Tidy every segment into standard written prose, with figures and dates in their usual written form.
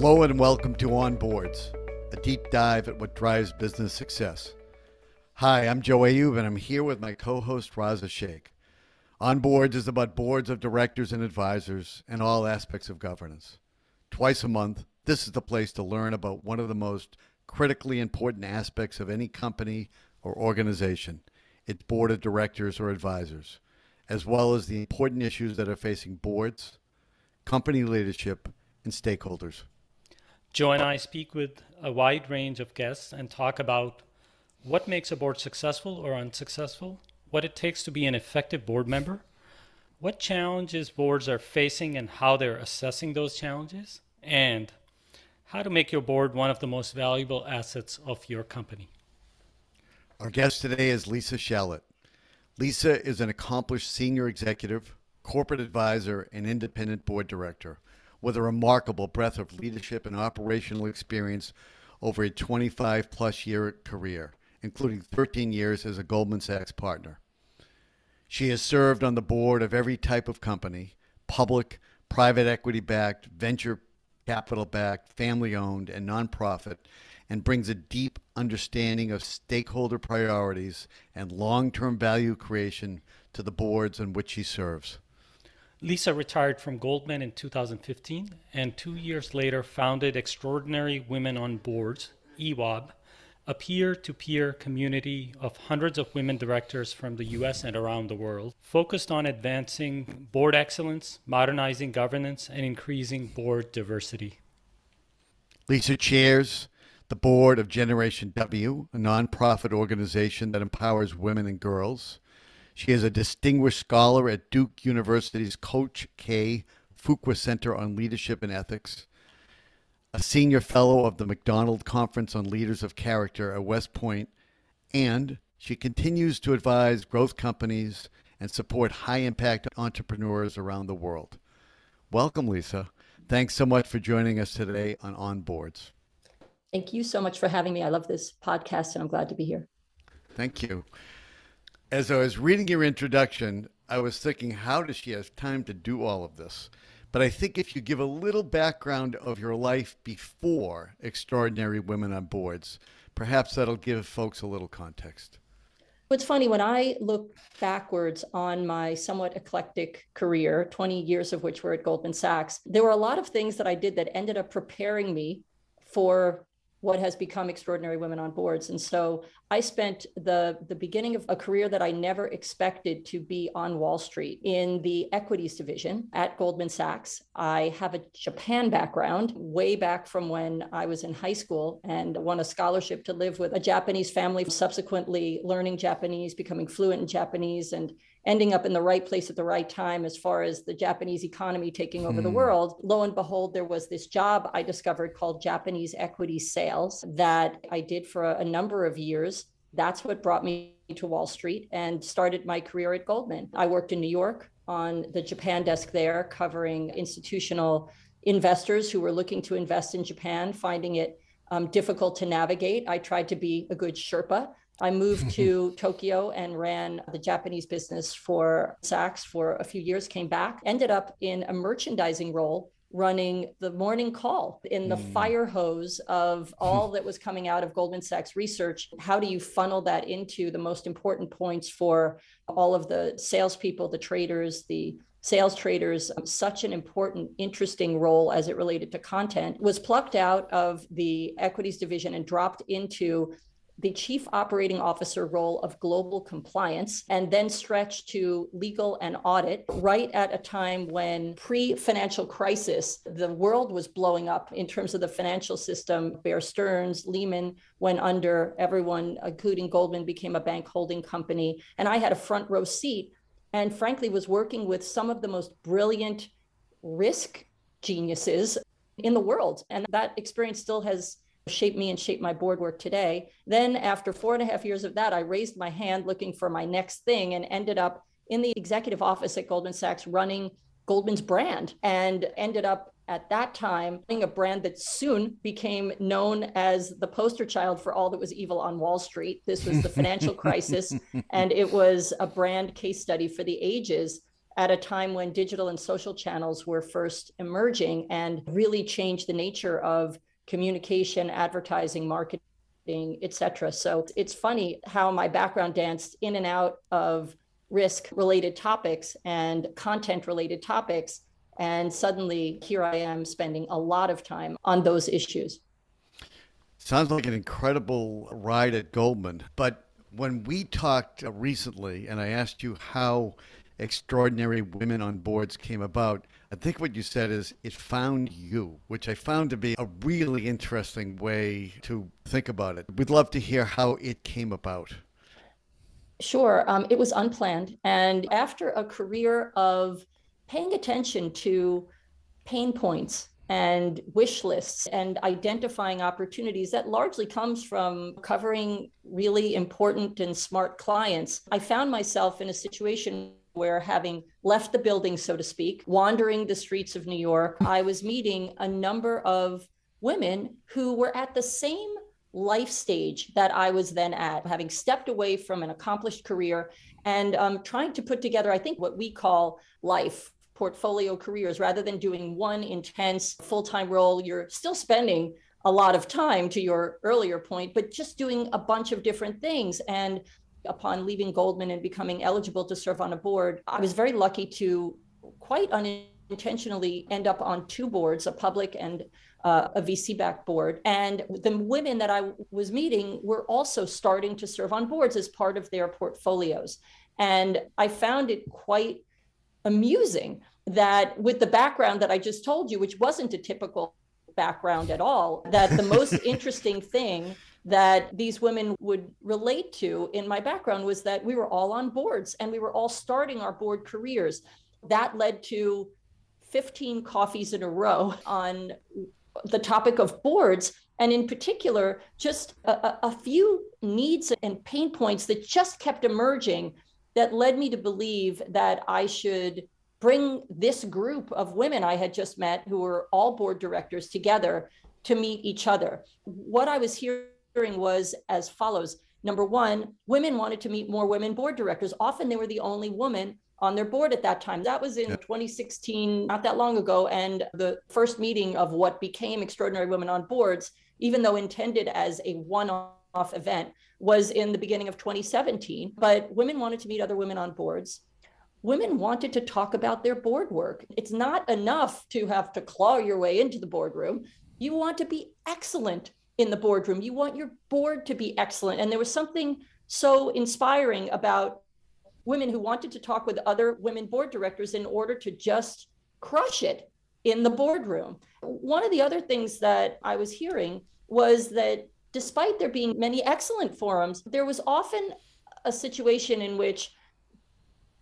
Hello and welcome to On Boards, a deep dive at what drives business success. Hi, I'm Joe Ayub and I'm here with my co-host Raza Sheikh. On Boards is about boards of directors and advisors and all aspects of governance. Twice a month, this is the place to learn about one of the most critically important aspects of any company or organization, its board of directors or advisors, as well as the important issues that are facing boards, company leadership, and stakeholders. Joe and I speak with a wide range of guests and talk about what makes a board successful or unsuccessful, what it takes to be an effective board member, what challenges boards are facing and how they're assessing those challenges, and how to make your board one of the most valuable assets of your company. Our guest today is Lisa Shallett. Lisa is an accomplished senior executive, corporate advisor, and independent board director with a remarkable breadth of leadership and operational experience over a 25-plus year career, including 13 years as a Goldman Sachs partner. She has served on the board of every type of company, public, private equity-backed, venture capital-backed, family-owned, and nonprofit, and brings a deep understanding of stakeholder priorities and long-term value creation to the boards on which she serves. Lisa retired from Goldman in 2015 and 2 years later founded Extraordinary Women on Boards, EWOB, a peer-to-peer community of hundreds of women directors from the US and around the world, focused on advancing board excellence, modernizing governance, and increasing board diversity. Lisa chairs the board of Generation W, a nonprofit organization that empowers women and girls. She is a distinguished scholar at Duke University's Coach K. Fuqua Center on Leadership and Ethics, a senior fellow of the McDonald Conference on Leaders of Character at West Point, and she continues to advise growth companies and support high-impact entrepreneurs around the world. Welcome, Lisa. Thanks so much for joining us today on Boards. Thank you so much for having me. I love this podcast, and I'm glad to be here. Thank you. As I was reading your introduction, I was thinking, how does she have time to do all of this? But I think if you give a little background of your life before Extraordinary Women on Boards, perhaps that'll give folks a little context. It's funny, when I look backwards on my somewhat eclectic career, 20 years of which were at Goldman Sachs, there were a lot of things that I did that ended up preparing me for what has become Extraordinary Women on Boards. And so I spent the beginning of a career that I never expected to be on Wall Street in the equities division at Goldman Sachs. I have a Japan background way back from when I was in high school and won a scholarship to live with a Japanese family, subsequently learning Japanese, becoming fluent in Japanese, and ending up in the right place at the right time as far as the Japanese economy taking over the world. Lo and behold, there was this job I discovered called Japanese equity sales that I did for a number of years. That's what brought me to Wall Street and started my career at Goldman. I worked in New York on the Japan desk there, covering institutional investors who were looking to invest in Japan, finding it difficult to navigate. I tried to be a good Sherpa. I moved to Tokyo and ran the Japanese business for Saks for a few years, came back, ended up in a merchandising role running the morning call in the fire hose of all that was coming out of Goldman Sachs research. How do you funnel that into the most important points for all of the salespeople, the traders, the sales traders? Such an important, interesting role as it related to content. Was plucked out of the equities division and dropped into the chief operating officer role of global compliance, and then stretched to legal and audit right at a time when pre-financial crisis, the world was blowing up in terms of the financial system. Bear Stearns, Lehman went under, everyone, including Goldman, became a bank holding company. And I had a front row seat and frankly was working with some of the most brilliant risk geniuses in the world. And that experience still has shaped me and shaped my board work today. Then after 4.5 years of that, I raised my hand looking for my next thing and ended up in the executive office at Goldman Sachs running Goldman's brand, and ended up at that time running a brand that soon became known as the poster child for all that was evil on Wall Street. This was the financial crisis, and it was a brand case study for the ages. at a time when digital and social channels were first emerging and really changed the nature of communication, advertising, marketing, etc. So it's funny how my background danced in and out of risk-related topics and content-related topics. And suddenly here I am spending a lot of time on those issues. Sounds like an incredible ride at Goldman. But when we talked recently and I asked you how Extraordinary Women on Boards came about, I think what you said is it found you, which I found to be a really interesting way to think about it. We'd love to hear how it came about. Sure. It was unplanned. And after a career of paying attention to pain points and wish lists and identifying opportunities that largely comes from covering really important and smart clients, I found myself in a situation where, having left the building, so to speak, wandering the streets of New York, I was meeting a number of women who were at the same life stage that I was then at, having stepped away from an accomplished career and trying to put together, I think, what we call life portfolio careers. Rather than doing one intense full-time role, you're still spending a lot of time, to your earlier point, but just doing a bunch of different things. And upon leaving Goldman and becoming eligible to serve on a board, I was very lucky to quite unintentionally end up on two boards, a public and a VC-backed board. And the women that I was meeting were also starting to serve on boards as part of their portfolios. And I found it quite amusing that, with the background that I just told you, which wasn't a typical background at all, that the most interesting thing that these women would relate to in my background was that we were all on boards and we were all starting our board careers. That led to 15 coffees in a row on the topic of boards, and in particular, just a few needs and pain points that just kept emerging that led me to believe that I should bring this group of women I had just met, who were all board directors, together to meet each other. What I was hearing was as follows. Number one, women wanted to meet more women board directors. Often they were the only woman on their board at that time. That was in 2016, not that long ago. And the first meeting of what became Extraordinary Women on Boards, even though intended as a one-off event, was in the beginning of 2017. But women wanted to meet other women on boards. Women wanted to talk about their board work. It's not enough to have to claw your way into the boardroom. You want to be excellent in the boardroom. You want your board to be excellent. And there was something so inspiring about women who wanted to talk with other women board directors in order to just crush it in the boardroom. One of the other things that I was hearing was that despite there being many excellent forums, there was often a situation in which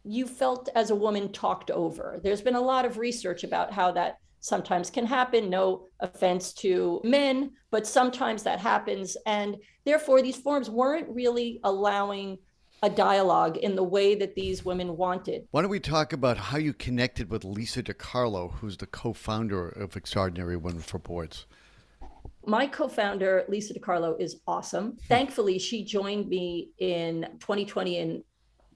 you felt as a woman talked over. There's been a lot of research about how that sometimes can happen. No offense to men, but sometimes that happens. And therefore, these forums weren't really allowing a dialogue in the way that these women wanted. Why don't we talk about how you connected with Lisa DiCarlo, who's the co-founder of Extraordinary Women for Boards? My co-founder, Lisa DiCarlo, is awesome. Thankfully, she joined me in 2020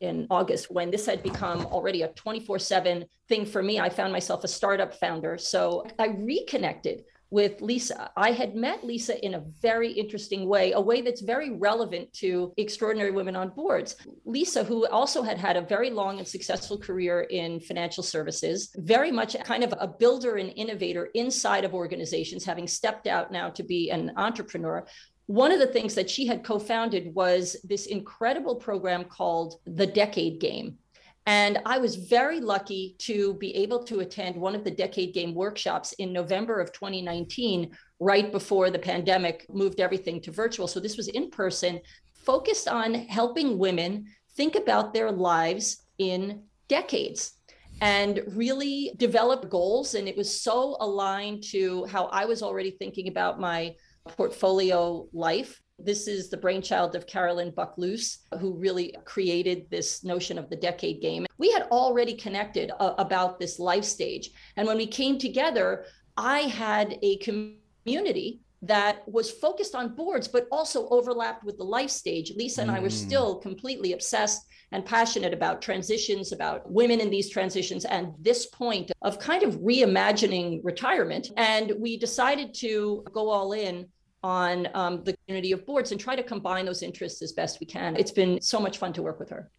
in August, when this had become already a 24/7 thing for me. I found myself a startup founder. So I reconnected with Lisa. I had met Lisa in a very interesting way, a way that's very relevant to Extraordinary Women on Boards. Lisa, who also had had a very long and successful career in financial services, very much kind of a builder and innovator inside of organizations, having stepped out now to be an entrepreneur. One of the things that she had co-founded was this incredible program called The Decade Game. And I was very lucky to be able to attend one of the Decade Game workshops in November of 2019, right before the pandemic moved everything to virtual. So this was in person, focused on helping women think about their lives in decades and really develop goals. And it was so aligned to how I was already thinking about my portfolio life. This is the brainchild of Carolyn Buckloose, who really created this notion of the Decade Game. We had already connected about this life stage. And when we came together, I had a community that was focused on boards, but also overlapped with the life stage. Lisa and I were still completely obsessed and passionate about transitions, about women in these transitions, and this point of kind of reimagining retirement. And we decided to go all in on the community of boards and try to combine those interests as best we can. It's been so much fun to work with her.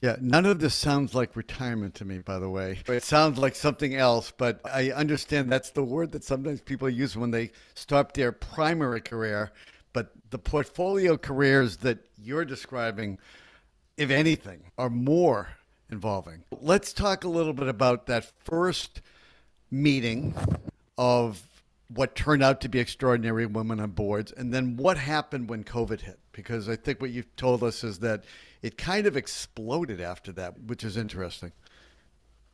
Yeah, none of this sounds like retirement to me, by the way. It sounds like something else, but I understand that's the word that sometimes people use when they start their primary career. But the portfolio careers that you're describing, if anything, are more involving. Let's talk a little bit about that first meeting of what turned out to be extraordinary women on boards, and then what happened when COVID hit. Because I think what you've told us is that it kind of exploded after that, which is interesting.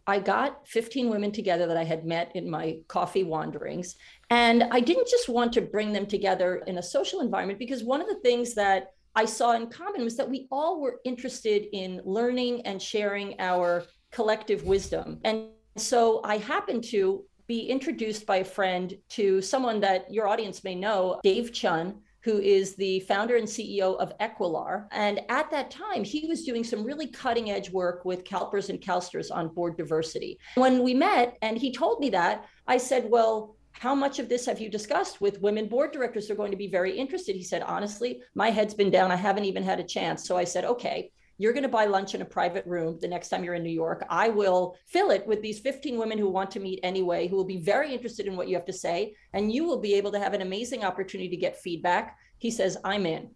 I got 15 women together that I had met in my coffee wanderings. And I didn't just want to bring them together in a social environment, because one of the things that I saw in common was that we all were interested in learning and sharing our collective wisdom. And so I happened to be introduced by a friend to someone that your audience may know, Dave Chun, who is the founder and CEO of Equilar. And at that time, he was doing some really cutting edge work with CalPERS and CalSTRS on board diversity. When we met and he told me that, I said, well, how much of this have you discussed with women board directors? They're going to be very interested. He said, honestly, my head's been down. I haven't even had a chance. So I said, okay, you're going to buy lunch in a private room the next time you're in New York. I will fill it with these 15 women who want to meet anyway, who will be very interested in what you have to say. And you will be able to have an amazing opportunity to get feedback. He says, I'm in.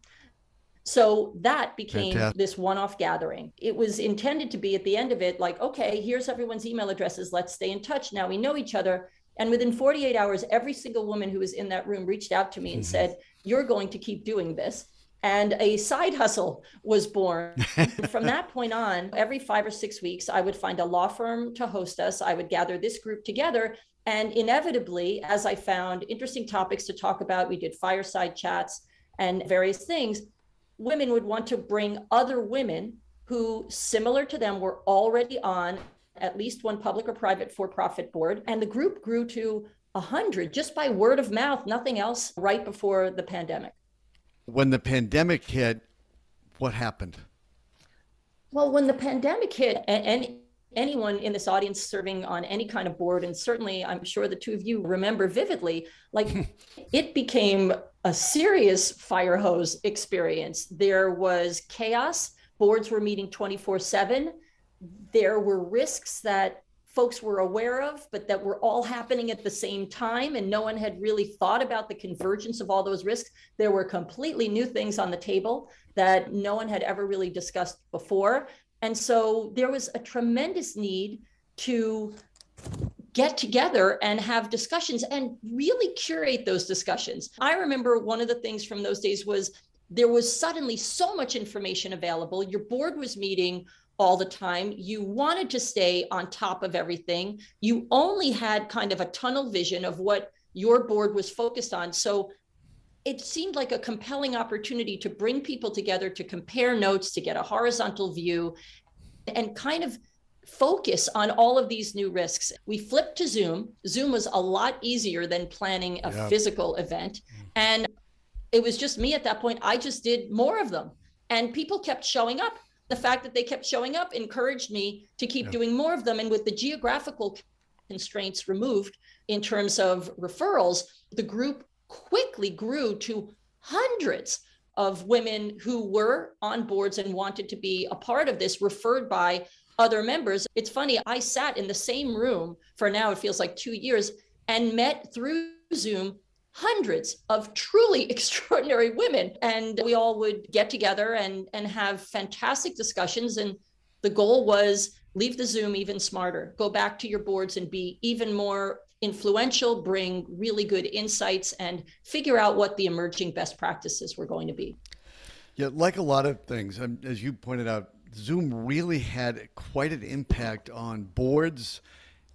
So that became this one-off gathering. It was intended to be at the end of it, like, okay, here's everyone's email addresses. Let's stay in touch. Now we know each other. And within 48 hours, every single woman who was in that room reached out to me and said, you're going to keep doing this. And a side hustle was born. From that point on, every 5 or 6 weeks, I would find a law firm to host us. I would gather this group together. And inevitably, as I found interesting topics to talk about, we did fireside chats and various things. Women would want to bring other women who, similar to them, were already on at least one public or private for-profit board. And the group grew to 100 just by word of mouth, nothing else, right before the pandemic. When the pandemic hit, what happened? Well, when the pandemic hit, and anyone in this audience serving on any kind of board, and certainly I'm sure the two of you remember vividly, like it became a serious fire hose experience. There was chaos. Boards were meeting 24/7. There were risks that folks were aware of, but that were all happening at the same time. And no one had really thought about the convergence of all those risks. There were completely new things on the table that no one had ever really discussed before. And so there was a tremendous need to get together and have discussions and really curate those discussions. I remember one of the things from those days was there was suddenly so much information available. Your board was meeting all the time. You wanted to stay on top of everything. You only had kind of a tunnel vision of what your board was focused on. So it seemed like a compelling opportunity to bring people together, to compare notes, to get a horizontal view, and kind of focus on all of these new risks. We flipped to Zoom. Zoom was a lot easier than planning a physical event. And it was just me at that point. I just did more of them. And people kept showing up. The fact that they kept showing up encouraged me to keep doing more of them. And with the geographical constraints removed in terms of referrals, the group quickly grew to hundreds of women who were on boards and wanted to be a part of this, referred by other members. It's funny, I sat in the same room for now, it feels like 2 years, and met through Zoom hundreds of truly extraordinary women. And we all would get together and have fantastic discussions. And the goal was leave the Zoom even smarter, go back to your boards and be even more influential, bring really good insights, and figure out what the emerging best practices were going to be. Yeah, like a lot of things, as you pointed out, Zoom really had quite an impact on boards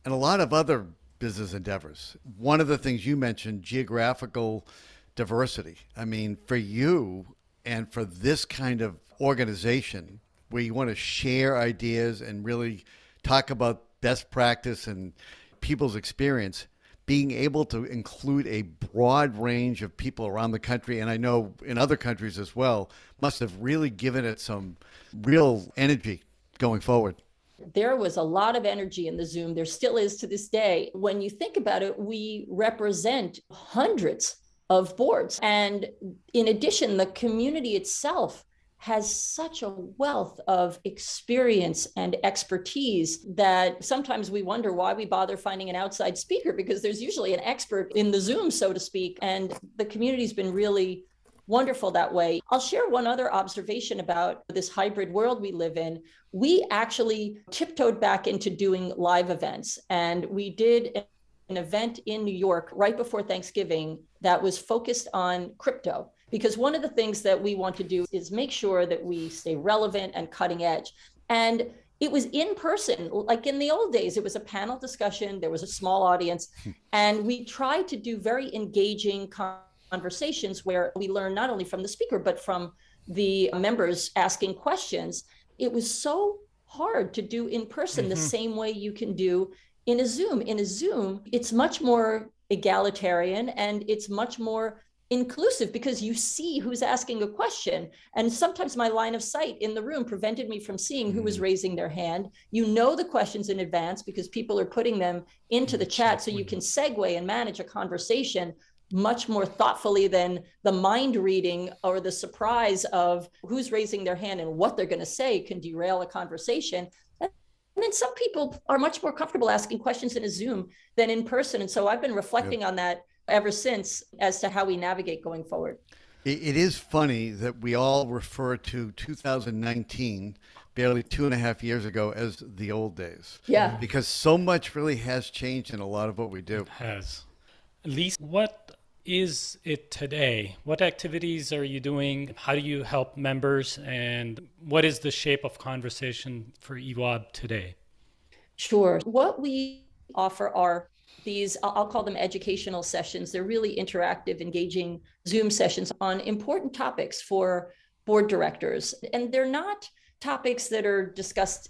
and a lot of other business endeavors. One of the things you mentioned, geographical diversity. I mean, for you and for this kind of organization where you want to share ideas and really talk about best practice and people's experience, being able to include a broad range of people around the country, and I know in other countries as well, must have really given it some real energy going forward. There was a lot of energy in the Zoom. There still is to this day. When you think about it, we represent hundreds of boards. And in addition, the community itself has such a wealth of experience and expertise that sometimes we wonder why we bother finding an outside speaker, because there's usually an expert in the Zoom, so to speak. And the community's been really wonderful that way. I'll share one other observation about this hybrid world we live in. We actually tiptoed back into doing live events, and we did an event in New York right before Thanksgiving that was focused on crypto. Because one of the things that we want to do is make sure that we stay relevant and cutting edge. And it was in person, like in the old days. It was a panel discussion. There was a small audience. And we tried to do very engaging conversations where we learn not only from the speaker, but from the members asking questions. It was so hard to do in person the same way you can do in a Zoom. In a Zoom, it's much more egalitarian and it's much more inclusive because you see who's asking a question. And sometimes my line of sight in the room prevented me from seeing who was raising their hand. You know the questions in advance because people are putting them into the chat, so you can segue and manage a conversation much more thoughtfully than the mind reading or the surprise of who's raising their hand and what they're going to say can derail a conversation. And then some people are much more comfortable asking questions in a Zoom than in person. And so I've been reflecting on that ever since as to how we navigate going forward. It is funny that we all refer to 2019, barely 2.5 years ago, as the old days. Yeah. Because so much really has changed in a lot of what we do. It has. Lisa, what is it today? What activities are you doing? How do you help members? And what is the shape of conversation for EWOB today? Sure. What we offer are these, I'll call them educational sessions. They're really interactive, engaging Zoom sessions on important topics for board directors. And they're not topics that are discussed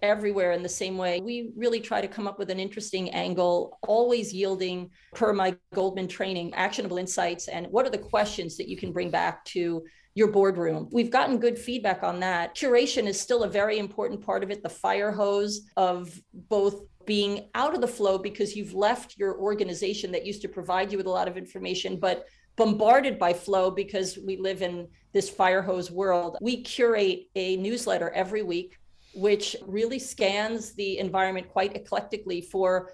everywhere in the same way. We really try to come up with an interesting angle, always yielding, per my Goldman training, actionable insights. And what are the questions that you can bring back to your boardroom? We've gotten good feedback on that. Curation is still a very important part of it, the fire hose of both being out of the flow because you've left your organization that used to provide you with a lot of information, but bombarded by flow because we live in this fire hose world. We curate a newsletter every week, which really scans the environment quite eclectically for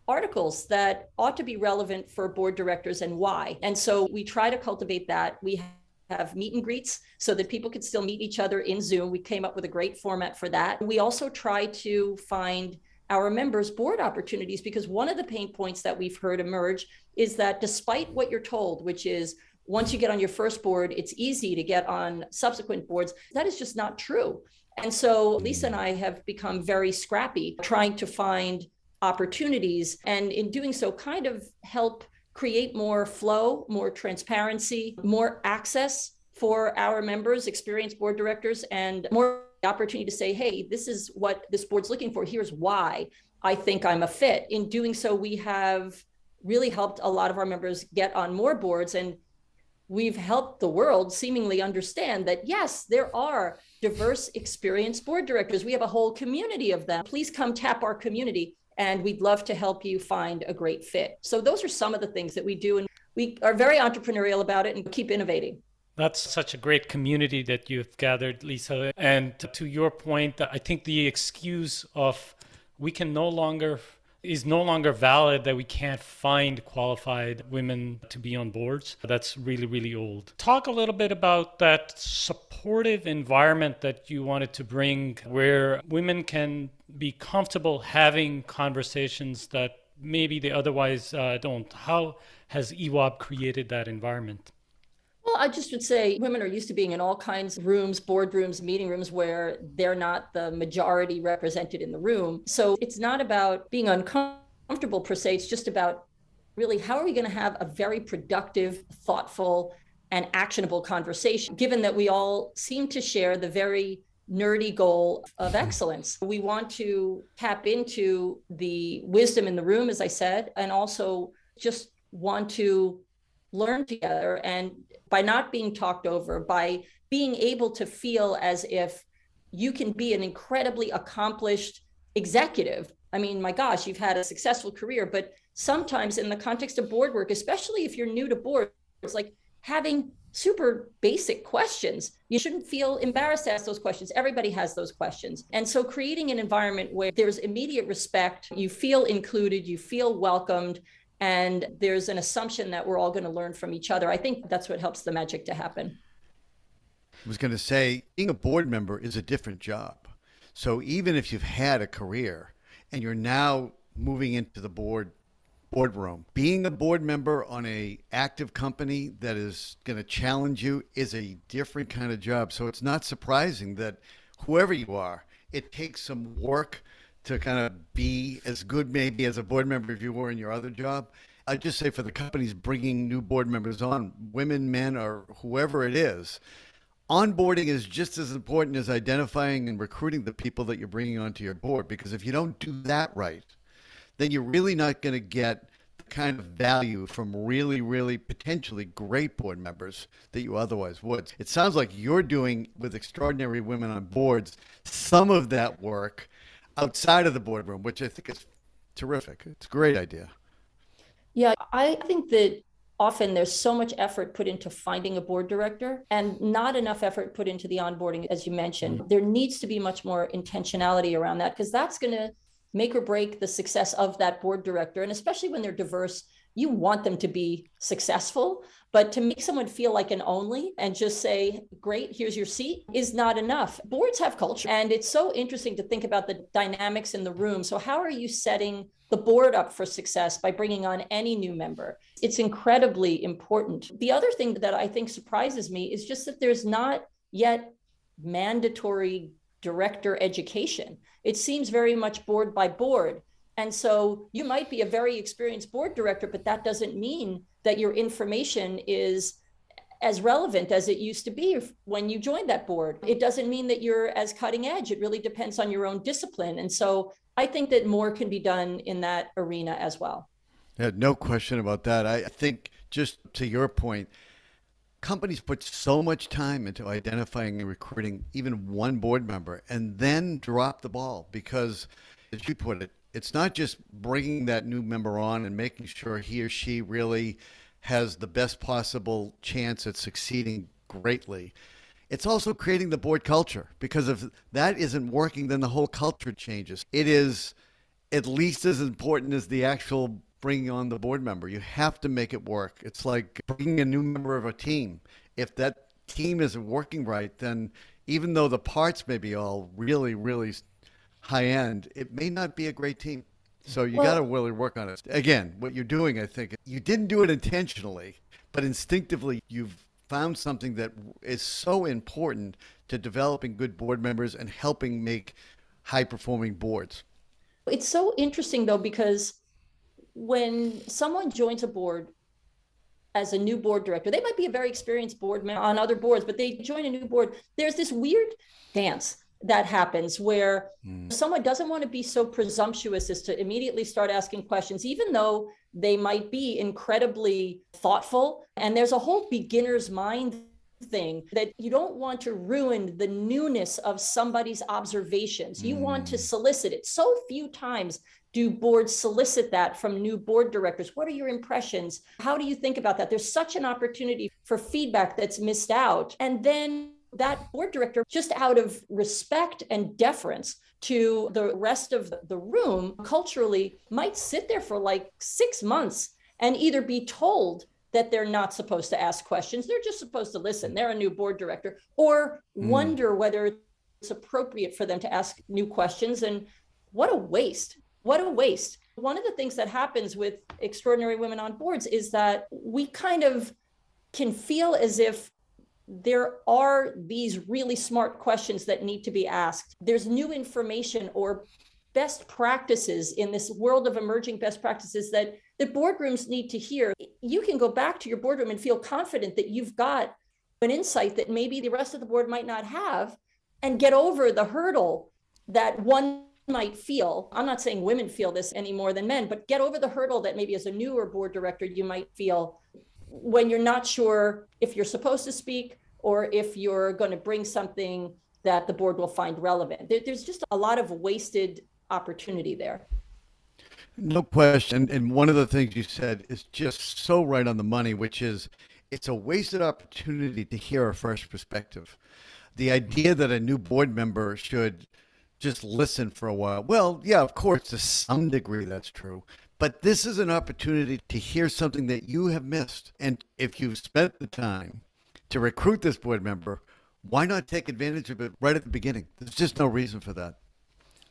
articles that ought to be relevant for board directors and why. And so we try to cultivate that. We have meet and greets so that people can still meet each other in Zoom. We came up with a great format for that. We also try to find our members board opportunities, because one of the pain points that we've heard emerge is that despite what you're told, which is once you get on your first board, it's easy to get on subsequent boards, that is just not true. And so Lisa and I have become very scrappy trying to find opportunities, and in doing so kind of help create more flow, more transparency, more access for our members, experienced board directors, and more opportunity to say, hey, this is what this board's looking for. Here's why I think I'm a fit. In doing so, we have really helped a lot of our members get on more boards, and we've helped the world seemingly understand that, yes, there are diverse, experienced board directors. We have a whole community of them. Please come tap our community, and we'd love to help you find a great fit. So those are some of the things that we do, and we are very entrepreneurial about it and keep innovating. That's such a great community that you've gathered, Lisa. And to your point, I think the excuse of is no longer valid, that we can't find qualified women to be on boards. That's really, really old. Talk a little bit about that supportive environment that you wanted to bring, where women can be comfortable having conversations that maybe they otherwise don't. How has EWOB created that environment? Well, I just would say women are used to being in all kinds of rooms, boardrooms, meeting rooms where they're not the majority represented in the room. So it's not about being uncomfortable per se. It's just about really how are we going to have a very productive, thoughtful, and actionable conversation, given that we all seem to share the very nerdy goal of excellence. We want to tap into the wisdom in the room, as I said, and also just want to learn together. And by not being talked over, by being able to feel as if you can be an incredibly accomplished executive. I mean, my gosh, you've had a successful career, but sometimes in the context of board work, especially if you're new to board, it's like having super basic questions. You shouldn't feel embarrassed to ask those questions. Everybody has those questions. And so creating an environment where there's immediate respect, you feel included, you feel welcomed, and there's an assumption that we're all going to learn from each other. I think that's what helps the magic to happen. I was going to say, being a board member is a different job. So even if you've had a career and you're now moving into the boardroom, being a board member on a active company that is going to challenge you is a different kind of job. So it's not surprising that whoever you are, it takes some work to kind of be as good maybe as a board member if you were in your other job. I'd just say for the companies bringing new board members on, women, men, or whoever it is, onboarding is just as important as identifying and recruiting the people that you're bringing onto your board, because if you don't do that right, then you're really not going to get the kind of value from really, really potentially great board members that you otherwise would. It sounds like you're doing with Extraordinary Women on Boards some of that work outside of the boardroom, which I think is terrific. It's a great idea. Yeah, I think that often there's so much effort put into finding a board director and not enough effort put into the onboarding, as you mentioned. There needs to be much more intentionality around that, because that's going to make or break the success of that board director. And especially when they're diverse, you want them to be successful, but to make someone feel like an only and just say, great, here's your seat, is not enough. Boards have culture, and it's so interesting to think about the dynamics in the room. So how are you setting the board up for success by bringing on any new member? It's incredibly important. The other thing that I think surprises me is just that there's not yet mandatory director education. It seems very much board by board. And so you might be a very experienced board director, but that doesn't mean that your information is as relevant as it used to be when you joined that board. It doesn't mean that you're as cutting edge. It really depends on your own discipline. And so I think that more can be done in that arena as well. Yeah, no question about that. I think, just to your point, companies put so much time into identifying and recruiting even one board member and then drop the ball because, as you put it, it's not just bringing that new member on and making sure he or she really has the best possible chance at succeeding greatly. It's also creating the board culture, because if that isn't working, then the whole culture changes. It is at least as important as the actual bringing on the board member. You have to make it work. It's like bringing a new member of a team. If that team isn't working right, then even though the parts may be all really, really high end, it may not be a great team. So you got to really work on it. Again, what you're doing, I think, you didn't do it intentionally, but instinctively you've found something that is so important to developing good board members and helping make high-performing boards. It's so interesting, though, because when someone joins a board as a new board director, they might be a very experienced board member on other boards, but they join a new board. There's this weird dance that happens where someone doesn't want to be so presumptuous as to immediately start asking questions, even though they might be incredibly thoughtful. And there's a whole beginner's mind thing that you don't want to ruin the newness of somebody's observations. You want to solicit it. So few times do boards solicit that from new board directors. What are your impressions? How do you think about that? There's such an opportunity for feedback that's missed out. And then that board director, just out of respect and deference to the rest of the room, culturally might sit there for like 6 months and either be told that they're not supposed to ask questions, they're just supposed to listen, they're a new board director, or wonder whether it's appropriate for them to ask new questions. And what a waste. What a waste. One of the things that happens with Extraordinary Women on Boards is that we kind of can feel as if there are these really smart questions that need to be asked. There's new information or best practices in this world of emerging best practices that boardrooms need to hear. You can go back to your boardroom and feel confident that you've got an insight that maybe the rest of the board might not have, and get over the hurdle that one might feel. I'm not saying women feel this any more than men, but get over the hurdle that maybe as a newer board director, you might feel when you're not sure if you're supposed to speak or if you're going to bring something that the board will find relevant. There's just a lot of wasted opportunity there. No question. And one of the things you said is just so right on the money, which is it's a wasted opportunity to hear a fresh perspective. The idea that a new board member should just listen for a while. Well, yeah, of course, to some degree that's true. But this is an opportunity to hear something that you have missed. And if you've spent the time to recruit this board member, why not take advantage of it right at the beginning? There's just no reason for that.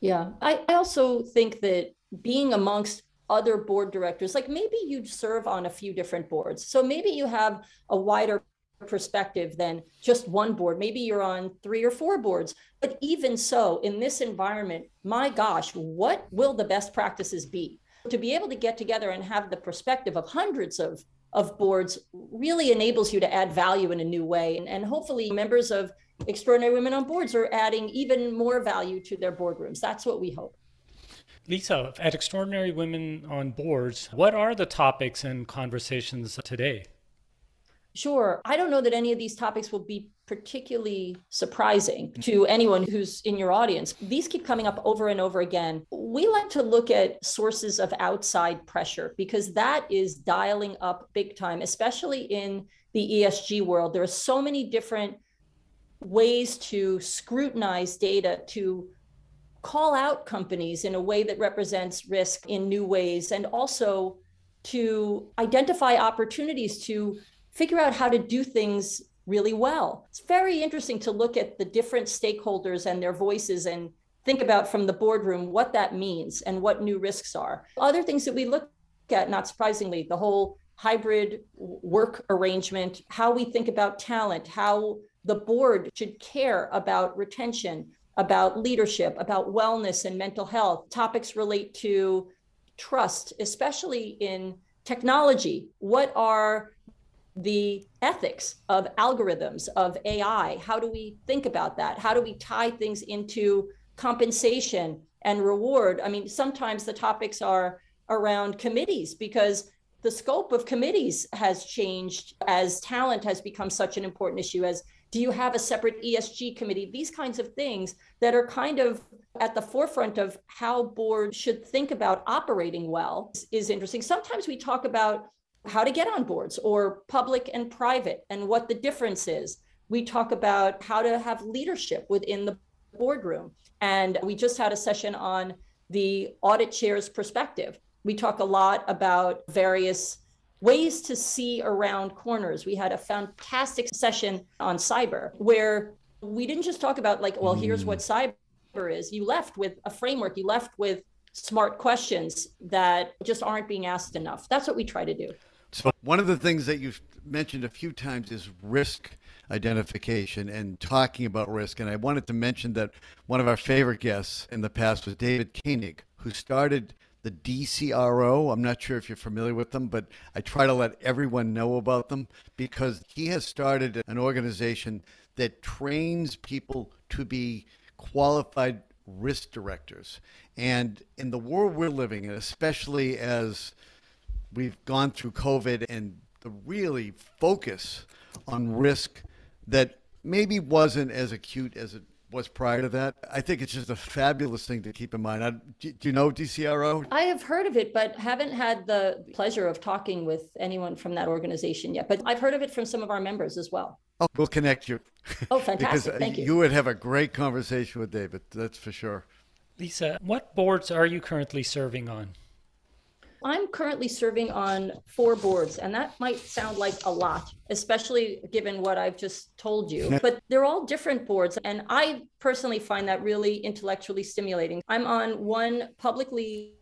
Yeah, I also think that being amongst other board directors, like maybe you serve on a few different boards. So maybe you have a wider perspective than just one board. Maybe you're on 3 or 4 boards. But even so, in this environment, my gosh, what will the best practices be? To be able to get together and have the perspective of hundreds of boards really enables you to add value in a new way. And hopefully members of Extraordinary Women on Boards are adding even more value to their boardrooms. That's what we hope. Lisa, at Extraordinary Women on Boards, what are the topics and conversations today? Sure. I don't know that any of these topics will be particularly surprising to anyone who's in your audience. These keep coming up over and over again. We like to look at sources of outside pressure because that is dialing up big time, especially in the ESG world. There are so many different ways to scrutinize data, to call out companies in a way that represents risk in new ways, and also to identify opportunities to figure out how to do things really well. It's very interesting to look at the different stakeholders and their voices and think about from the boardroom what that means and what new risks are. Other things that we look at, not surprisingly, the whole hybrid work arrangement, how we think about talent, how the board should care about retention, about leadership, about wellness and mental health. Topics relate to trust, especially in technology. What are the ethics of algorithms, of AI? How do we think about that? How do we tie things into compensation and reward? I mean, sometimes the topics are around committees because the scope of committees has changed as talent has become such an important issue. As do you have a separate ESG committee? These kinds of things that are kind of at the forefront of how boards should think about operating well is interesting. Sometimes we talk about how to get on boards or public and private and what the difference is. We talk about how to have leadership within the boardroom. And we just had a session on the audit chair's perspective. We talk a lot about various ways to see around corners. We had a fantastic session on cyber where we didn't just talk about like, well, here's what cyber is. You left with a framework, you left with smart questions that just aren't being asked enough. That's what we try to do. So one of the things that you've mentioned a few times is risk identification and talking about risk. And I wanted to mention that one of our favorite guests in the past was David Koenig, who started the DCRO. I'm not sure if you're familiar with them, but I try to let everyone know about them because he has started an organization that trains people to be qualified risk directors. And in the world we're living in, especially as we've gone through COVID and the really focus on risk that maybe wasn't as acute as it was prior to that, I think it's just a fabulous thing to keep in mind. Do you know DCRO? I have heard of it, but haven't had the pleasure of talking with anyone from that organization yet. But I've heard of it from some of our members as well. Oh, we'll connect you. Oh, fantastic. Because Thank you. You would have a great conversation with David, that's for sure. Lisa, what boards are you currently serving on? I'm currently serving on 4 boards, and that might sound like a lot, especially given what I've just told you. But they're all different boards, and I personally find that really intellectually stimulating. I'm on one publicly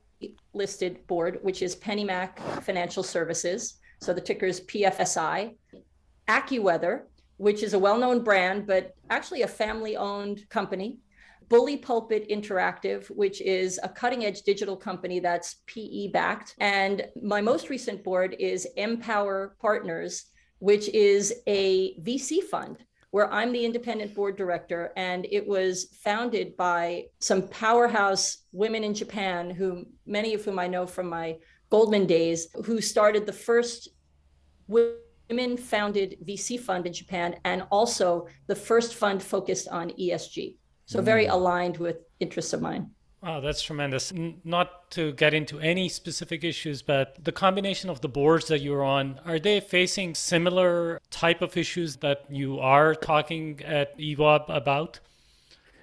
listed board, which is PennyMac Financial Services. So the ticker is PFSI. AccuWeather, which is a well-known brand, but actually a family-owned company. Bully Pulpit Interactive, which is a cutting-edge digital company that's PE backed. And my most recent board is Empower Partners, which is a VC fund, where I'm the independent board director. And it was founded by some powerhouse women in Japan, who many of whom I know from my Goldman days, who started the first women-founded VC fund in Japan, and also the first fund focused on ESG. So very aligned with interests of mine. Wow, that's tremendous. Not to get into any specific issues, but the combination of the boards that you're on, are they facing similar type of issues that you are talking at EWOB about?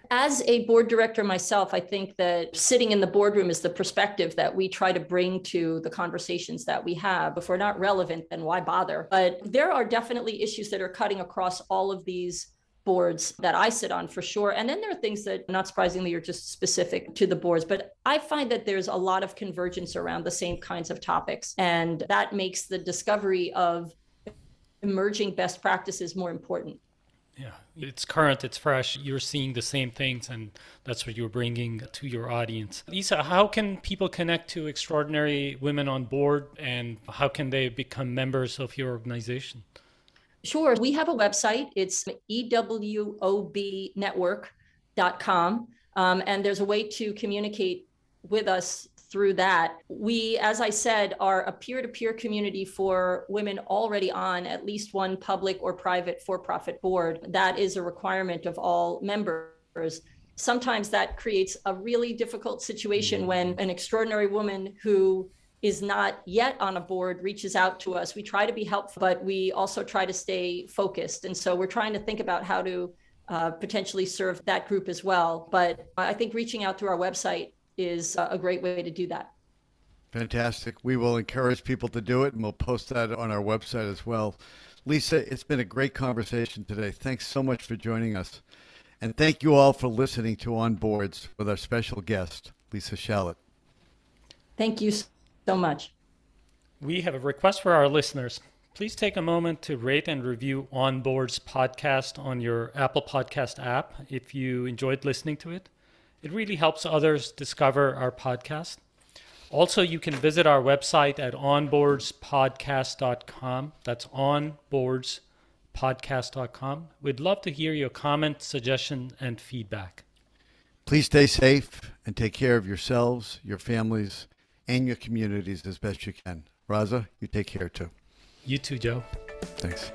As a board director myself, I think that sitting in the boardroom is the perspective that we try to bring to the conversations that we have. If we're not relevant, then why bother? But there are definitely issues that are cutting across all of these boards that I sit on for sure. And then there are things that, not surprisingly, are just specific to the boards. But I find that there's a lot of convergence around the same kinds of topics. And that makes the discovery of emerging best practices more important. Yeah, it's current, it's fresh. You're seeing the same things, and that's what you're bringing to your audience. Lisa, how can people connect to Extraordinary Women on Board, and how can they become members of your organization? Sure. We have a website. It's ewobnetwork.com. And there's a way to communicate with us through that. We, as I said, are a peer-to-peer community for women already on at least one public or private for-profit board. That is a requirement of all members. Sometimes that creates a really difficult situation when an extraordinary woman who is not yet on a board reaches out to us. We try to be helpful, but we also try to stay focused. And so we're trying to think about how to potentially serve that group as well. But I think reaching out through our website is a great way to do that. Fantastic. We will encourage people to do it, and we'll post that on our website as well. Lisa, it's been a great conversation today. Thanks so much for joining us. And thank you all for listening to On Boards with our special guest, Lisa Shallot. Thank you so much. We have a request for our listeners. Please take a moment to rate and review On Board's podcast on your Apple Podcast app if you enjoyed listening to it. It really helps others discover our podcast. Also, you can visit our website at onboardspodcast.com. That's onboardspodcast.com. We'd love to hear your comment, suggestion, and feedback. Please stay safe and take care of yourselves, your families, and your communities as best you can. Raza, you take care too. You too, Joe. Thanks.